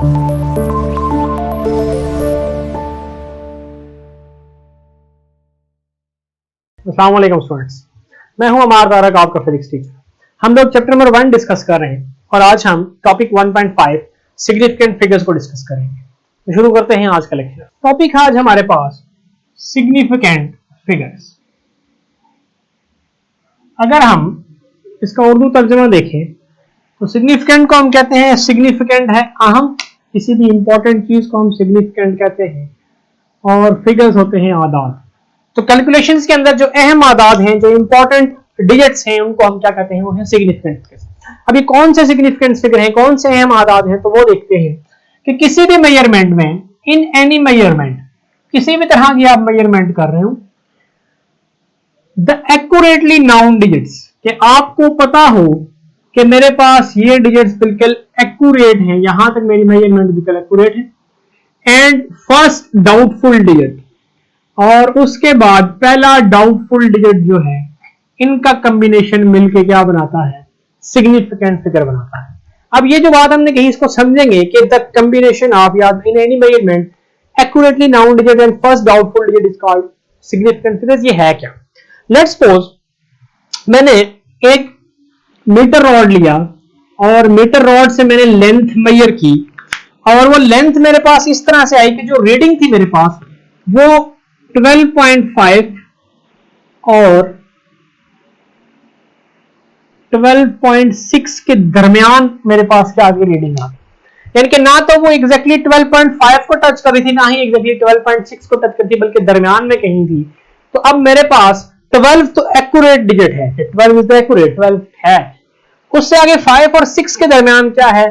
अस्सलाम वालेकुम स्टूडेंट्स, मैं हूं अमार तारक, आपका फिजिक्स टीचर। हम लोग चैप्टर नंबर 1 डिस्कस कर रहे हैं और आज हम टॉपिक 1.5 सिग्निफिकेंट फिगर्स को डिस्कस करेंगे। तो शुरू करते हैं आज का लेक्चर। टॉपिक आज हमारे पास सिग्निफिकेंट फिगर्स। अगर हम इसका उर्दू तर्जुमा देखें तो सिग्निफिकेंट को हम कहते हैं, सिग्निफिकेंट है अहम, किसी भी इंपॉर्टेंट चीज को हम सिग्निफिकेंट कहते हैं, और फिगर्स होते हैं आदाद। तो कैलकुलेशंस के अंदर जो अहम आदाद हैं, जो इंपॉर्टेंट डिजिट्स हैं, उनको हम क्या कहते हैं, वो है सिग्निफिकेंट फिगर्स। अभी कौन से सिग्निफिकेंट फिगर हैं, कौन से अहम आदाद हैं, तो वो देखते हैं कि किसी भी मेजरमेंट में, इन एनी मेजरमेंट, किसी भी तरह की आप मेजरमेंट कर रहे हो, द एक्यूरेटली नाउन डिजिट्स, कि आपको पता हो कि मेरे पास ये डिजिट्स बिल्कुल एक्यूरेट हैं, यहां तक मेरी मेजरमेंट बिल्कुल एक्यूरेट है, एंड फर्स्ट डाउटफुल डिजिट, और उसके बाद पहला डाउटफुल डिजिट जो है, इनका कॉम्बिनेशन मिलके क्या बनाता है, सिग्निफिकेंट फिगर बनाता है। अब ये जो बात हमने कही, इसको समझेंगे कि द कॉम्बिनेशन ऑफ या in any measurement accurately noun digit and first doubtful digit is called significant figures. ये है क्या? लेट्स सपोज मैंने एक मीटर रॉड लिया और मीटर रॉड से मैंने लेंथ मेजर की, और वो लेंथ मेरे पास इस तरह से आई कि जो रीडिंग थी मेरे पास वो 12.5 और 12.6 के दरमियान मेरे पास क्या आगे रीडिंग आ गई। यानी कि ना तो वो एग्जैक्टली 12.5 को टच कर रही थी, ना ही एग्जैक्टली 12.6 को टच करती, बल्कि दरमियान में कहीं थी। तो अब मेरे पास 12 तो एक्यूरेट डिजिट है, 12 इज द एक्यूरेट, 12 है। उससे आगे 5 और 6 के दरमियान क्या है,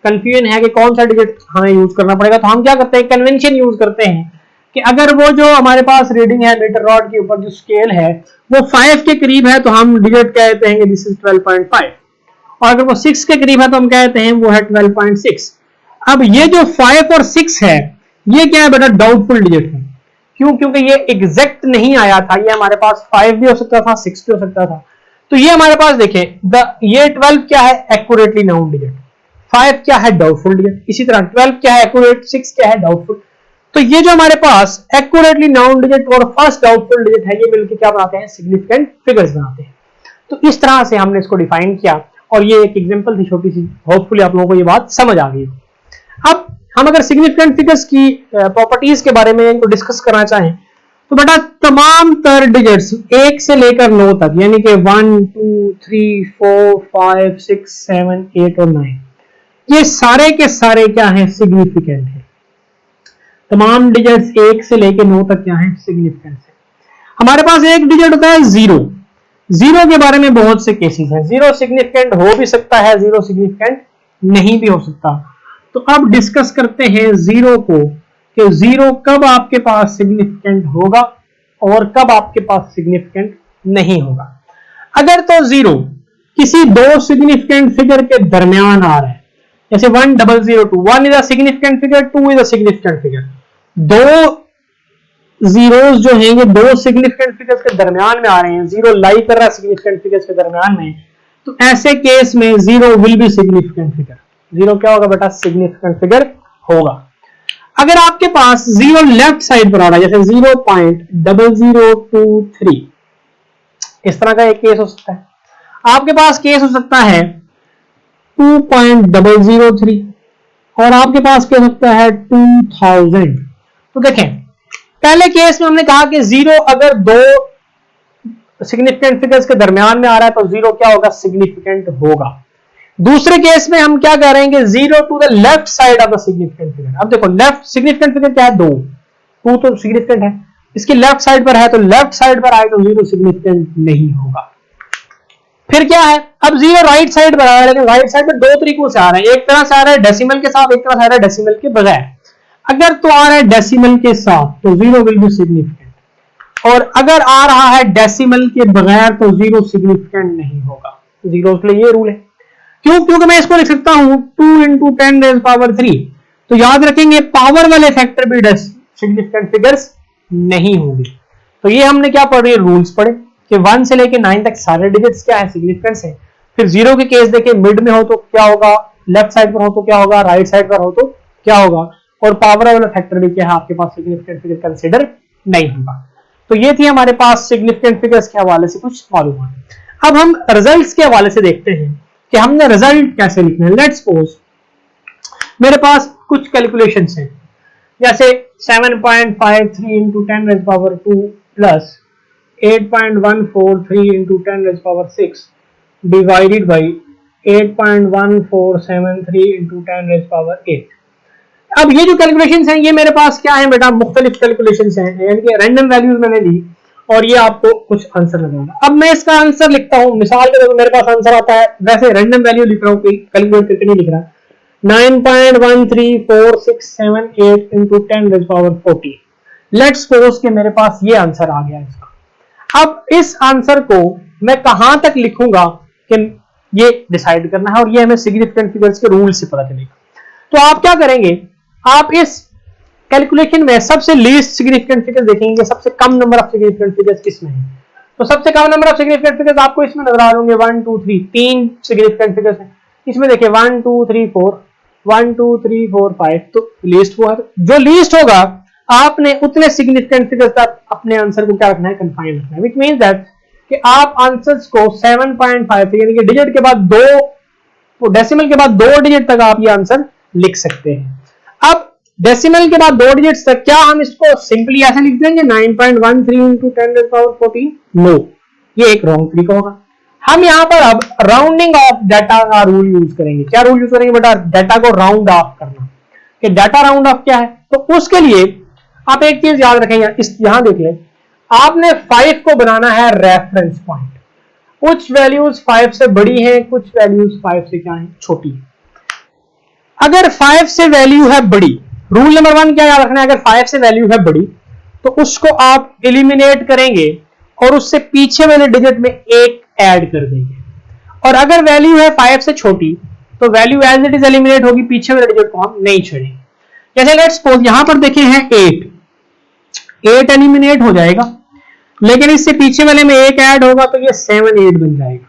कंफ्यूजन है कि कौन सा डिजिट हमें यूज करना पड़ेगा। तो हम क्या करते हैं, कन्वेंशन यूज करते हैं कि अगर वो जो हमारे पास रीडिंग है मीटर रॉड के ऊपर जो स्केल है वो 5 के करीब है, तो हम डिजिट कहते हैं कि दिस इज 12.5, और अगर वो 6 के करीब है तो हम कहते हैं वो है 12.6। अब ये जो 5 और 6 है, ये क्या है बेटा, डाउटफुल डिजिट है। क्यों? क्योंकि ये एग्जैक्ट नहीं आया था, ये हमारे पास 5 भी हो सकता था, 6 भी हो सकता था। तो ये हमारे पास देखें, ये 12 क्या है, एक्यूरेटली नाउन डिजिट, 5 क्या है, डाउटफुल डिजिट। इसी तरह 12 क्या है, एक्यूरेट, 6 क्या है, डाउटफुल। तो ये जो हमारे पास एक्यूरेटली नाउन डिजिट और फर्स्ट डाउटफुल डिजिट है, ये मिलकर क्या बनाते हैं, सिग्निफिकेंट फिगर्स बनाते हैं। तो इस तरह से हमने इसको डिफाइन किया, और ये एक एग्जांपल थी छोटी सी, होपफुली आप लोगों को ये बात समझ आ गई। अब हम अगर सिग्निफिकेंट फिगर्स की प्रॉपर्टीज के बारे में इनको डिस्कस करना चाहें तो बेटा तमाम तर डिजिट्स 1 से लेकर 9 तक, यानी कि 1 2 3 4 5 6 7 8 और 9, ये सारे के सारे क्या हैं, सिग्निफिकेंट है। तमाम डिजिट्स 1 से लेकर 9 तक क्या है, सिग्निफिकेंट है। हमारे पास एक डिजिट होता है जीरो। जीरो के बारे में बहुत से केसेस हैं, जीरो सिग्निफिकेंट हो भी सकता है, जीरो सिग्निफिकेंट नहीं भी हो सकता। तो अब डिस्कस करते हैं जीरो को, कि जीरो कब आपके पास सिग्निफिकेंट होगा और कब आपके पास सिग्निफिकेंट नहीं होगा। अगर तो जीरो किसी दो सिग्निफिकेंट फिगर के दरमियान आ रहा है, जैसे 1002, 1 is a significant figure, 2 is a significant figure, दो जीरोस जो हैं ये दो सिग्निफिकेंट फिगर्स के दरमियान में आ रहे हैं, जीरो लाई कर रहा है सिग्निफिकेंट फिगर्स के दरमियान में, तो ऐसे केस में zero will be significant figure. Zero क्या होगा बेटा, सिग्निफिकेंट फिगर होगा। अगर आपके पास जीरो लेफ्ट साइड पर आ रहा है, जैसे 0.0023, इस तरह का एक केस हो सकता है। आपके पास केस हो सकता है 2.003, और आपके पास क्या हो सकता है 2000। तो देखें, पहले केस में हमने कहा कि जीरो अगर दो सिग्निफिकेंट फिगर्स के दरमियान में आ रहा है तो जीरो क्या होगा, सिग्निफिकेंट होगा। दूसरे केस में हम क्या कह रहे हैं कि zero to the left side of the significant figure. अब देखो, लेफ्ट सिग्निफिकेंट फिगर क्या है, 2 तो सिग्निफिकेंट है, इसकी लेफ्ट साइड पर है, तो लेफ्ट साइड पर आए तो जीरो सिग्निफिकेंट नहीं होगा। फिर क्या है, अब जीरो राइट साइड पर आ रहा है, लेकिन राइट साइड पर दो तरीकों से आ रहा है, एक तरह से आ रहा है डेसिमल के साथ, एक तरह से आ रहा है डेसिमल के बगैर। अगर तो आ रहा है डेसिमल के साथ तो जीरो विल बी सिग्निफिकेंट, और अगर आ रहा है डेसिमल के बगैर तो जीरो सिग्निफिकेंट नहीं होगा। जीरो के लिए ये रूल है। क्यों? क्योंकि मैं इसको लिख सकता हूं 2 × 10⁻³ तो याद रखेंगे पावर वाले फैक्टर भी सिग्निफिकेंट फिगर्स नहीं होंगे। तो ये हमने क्या पढ़े, रूल्स पढ़े कि 1 से लेके 9 तक सारे डिजिट्स क्या है, सिग्निफिकेंस है। फिर जीरो के केस देखे, मिड में हो तो क्या होगा, लेफ्ट साइड पर हो तो क्या होगा, राइट साइड पर हो तो क्या होगा, और पावर वाला फैक्टर भी क्या है आपके पास सिग्निफिकेंट फिगर कंसीडर नहीं होगा। तो ये थी हमारे पास सिग्निफिकेंट फिगर्स के हवाले से कुछ मालूमात। अब हम रिजल्ट्स के हवाले से देखते हैं कि हमने रिजल्ट कैसे लिखना है। लेट्स सपोज मेरे पास कुछ कैलकुलेशंस हैं, जैसे 7.53 into 10 raised power 2 plus 8.143 into 10 raised power 6 divided by 8.1473 into 10 raised power 8। अब ये जो कैलकुलेशंस हैं ये मेरे पास क्या है बेटा, मुख्तलिफ कैलकुलेशंस हैं, यानी कि रैंडम वैल्यूज मैंने ली और ये आपको कुछ आंसर लगाऊंगा। अब मैं इसका आंसर लिखता हूं, मिसाल के तौर पर मेरे पास आंसर आता है, वैसे रैंडम वैल्यू लिख रहा हूं, कोई कैलकुलेट करके नहीं लिख रहा, 9.134678 into 10 raised power 40। Let's suppose कि मेरे पास ये आंसर आ गया इसका। अब इस आंसर को मैं कहां तक लिखूंगा कि ये डिसाइड करना है, और ये हमें सिग्निफिकेंट फिगर्स के रूल से पता चलेगा। तो आप क्या करेंगे, आप इस कैलकुलेशन में सबसे लीस्ट सिग्निफिकेंट फिगर्स देखेंगे, सबसे कम नंबर ऑफ सिग्निफिकेंट फिगर्स किसमें है। तो सबसे कम नंबर ऑफ सिग्निफिकेंट फिगर्स आपको इसमें नजर आ रहे 1 2 3, 3 सिग्निफिकेंट फिगर्स हैं इसमें। देखिए 1 2 3 4, 1 2 3 4 5, तो लीस्ट हुआ। जो लीस्ट होगा आपने उतने सिग्निफिकेंट फिगर्स तक अपने आंसर को क्या रखना है, कंफाइन रखना है, व्हिच मींस दैट कि आप आंसर्स को 7.5 यानी कि डिजिट के बाद 2, डेसिमल के बाद 2 डिजिट तक आप ये आंसर लिख सकते हैं। अब डेसिमल के बाद 2 डिजिट्स तक क्या हम इसको सिंपली ऐसे लिख देंगे 9.13 into 10 raised power 14? नो, ये एक रॉन्ग तरीका होगा। हम यहां पर अब राउंडिंग ऑफ डाटा का रूल यूज करेंगे। क्या रूल यूज करेंगे बेटा, डाटा को राउंड ऑफ करना। कि डाटा राउंड ऑफ क्या है, तो उसके लिए आप एक चीज याद रखेंगे, इस यहां देख लें, आपने 5 को बनाना है रेफरेंस पॉइंट। कुछ वैल्यूज 5 से बड़ी हैं, कुछ वैल्यूज 5 से क्या है, छोटी है। अगर 5 से वैल्यू है बड़ी, रूल नंबर 1 क्या याद रखना है, अगर 5 से वैल्यू है बड़ी तो उसको आप एलिमिनेट करेंगे और उससे पीछे वाले डिजिट में 1 ऐड कर देंगे। और अगर वैल्यू है 5 से छोटी तो value as it is eliminate होगी, पीछे वाले डिजिट को हम नहीं छेड़ेंगे। जैसे लेट्स सपोज यहां पर देखें है 8 एलिमिनेट हो जाएगा, लेकिन इससे पीछे वाले में 1 ऐड होगा तो ये 7 8 बन जाएगा।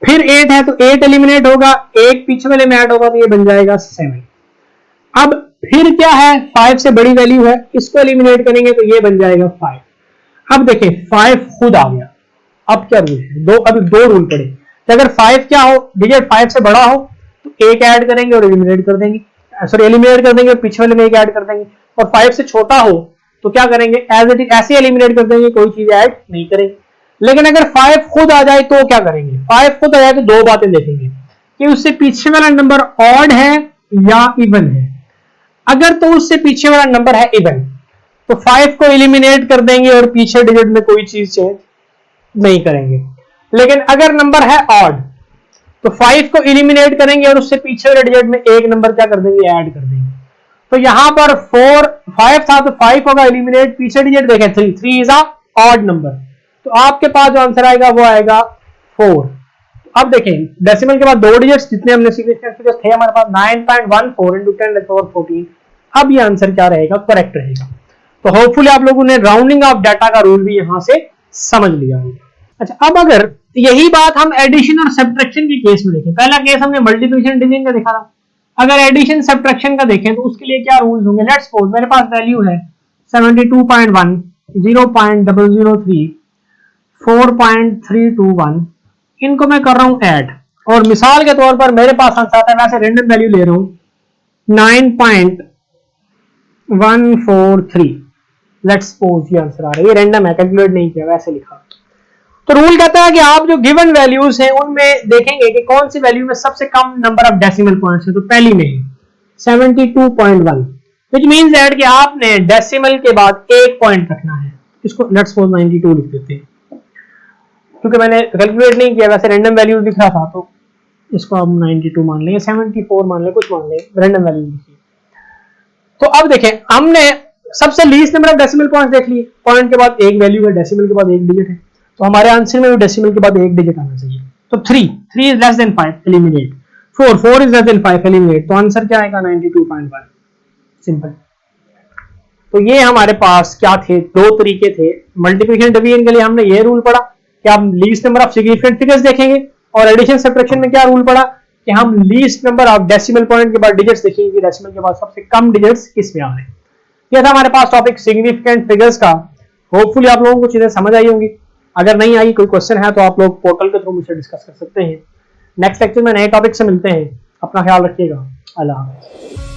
फिर 8 है तो 8 एलिमिनेट होगा, 1 पीछे वाले में ऐड होगा तो ये बन जाएगा 7। अब फिर क्या है, 5 से बड़ी वैल्यू है, इसको एलिमिनेट करेंगे तो ये बन जाएगा 5। अब देखें 5 खुद आ गया। अब क्या रूल है, अभी दो रूल पड़े कि अगर 5 क्या हो, डिजिट 5 से बड़ा हो तो 1 ऐड करेंगे और एलिमिनेट कर देंगे, सॉरी एलिमिनेट कर देंगे और पीछे वाले में 1 ऐड कर देंगे। और 5 से छोटा हो तो क्या करेंगे, एज इट इज ऐसे एलिमिनेट कर देंगे, कोई चीज ऐड नहीं करेंगे। लेकिन अगर 5 खुद आ जाए तो क्या करेंगे, 5 खुद आ जाए तो 2 बातें देखेंगे कि उससे पीछे वाला नंबर ऑड है या इवन है। अगर तो उससे पीछे वाला नंबर है इवन तो 5 को एलिमिनेट कर देंगे और पीछे डिजिट में कोई चीज चेंज नहीं करेंगे। लेकिन अगर नंबर है ऑड तो 5 को एलिमिनेट करेंगे और उससे पीछे वाले डिजिट में एक नंबर क्या कर देंगे, ऐड कर देंगे। तो यहां पर 5 था तो 5 होगा एलिमिनेट, पीछे डिजिट देखें 3 इज अ ऑड नंबर, तो आपके पास जो आंसर आएगा वो आएगा 4। अब देखें डेसिमल के बाद 2 डिजिट्स जितने हमने सिग्निफिकेंट फिगर्स थे हमारे पास 9.14 into 10 raised power 14। अब ये आंसर क्या रहेगा, करेक्ट रहेगा। तो होपफुली आप लोगों ने राउंडिंग ऑफ डाटा का रूल भी यहां से समझ लिया होगा। अच्छा, अब अगर यही बात हम एडिशन और सब्ट्रैक्शन के केस में देखें, पहला केस हमने मल्टीप्लिकेशन डिवीजन का देखा था, अगर एडिशन सब्ट्रैक्शन का देखें तो उसके लिए क्या रूल्स होंगे। लेट्स सपोज मेरे पास वैल्यू है 72.1, 0.003, 4.321, इनको मैं कर रहा हूं ऐड, और मिसाल के तौर पर मेरे पास आंसर आता है, वैसे रैंडम वैल्यू ले रहा हूं 9.143। लेट्स सपोज ये आंसर आ रहा है, ये रैंडम है, कैलकुलेट नहीं किया, वैसे लिखा। तो रूल कहता है कि आप जो गिवन वैल्यूज हैं उनमें देखेंगे कि कौन सी वैल्यू में सबसे कम नंबर ऑफ डेसिमल पॉइंट्स है। तो पहली में 72.1, व्हिच मींस दैट कि आपने डेसिमल के बाद 1 पॉइंट रखना है। इसको लेट्स सपोज 92 लिख देते हैं, क्योंकि मैंने कैलकुलेट नहीं किया, वैसे रैंडम वैल्यूज लिख रहा था तो इसको हम 92 मान लेंगे, 74 मान लें, कुछ मान लें, रैंडम वैल्यू लिखिए। तो अब देखें हमने सबसे least number of decimal points देख लिए, पॉइंट के बाद एक वैल्यू है, डेसिमल के बाद एक डिजिट है, तो हमारे आंसर में भी डेसिमल के बाद एक डिजिट आना चाहिए। तो 3 is less than 5, eliminate. 4 is less than 5, eliminate. तो आंसर क्या आएगा, 92.1। सिंपल। तो ये हमारे पास क्या थे, 2 तरीके थे। मल्टीप्लिकेशन डिवीजन के लिए हमने ये रूल पढ़ा कि आप least number of significant figures देखेंगे, और एडिशन सब्ट्रैक्शन में क्या रूल पढ़ा कि कि हम least number of decimal point के बाद डिजिट्स देखेंगे कि डेसिमल के बाद सबसे कम डिजिट्स किस में आ रहे हैं। यह था हमारे पास टॉपिक सिग्निफिकेंट फिगर्स का। होपफुली आप लोगों को चीजें समझ आई होंगी। अगर नहीं आई, कोई क्वेश्चन है तो आप लोग पोर्टल के थ्रू मुझसे डिस्कस कर सकते हैं। नेक्स्ट लेक्चर में नए टॉपिक से मिलते हैं। अपना ख्याल रखिएगा। अल्लाह हाफ़िज़।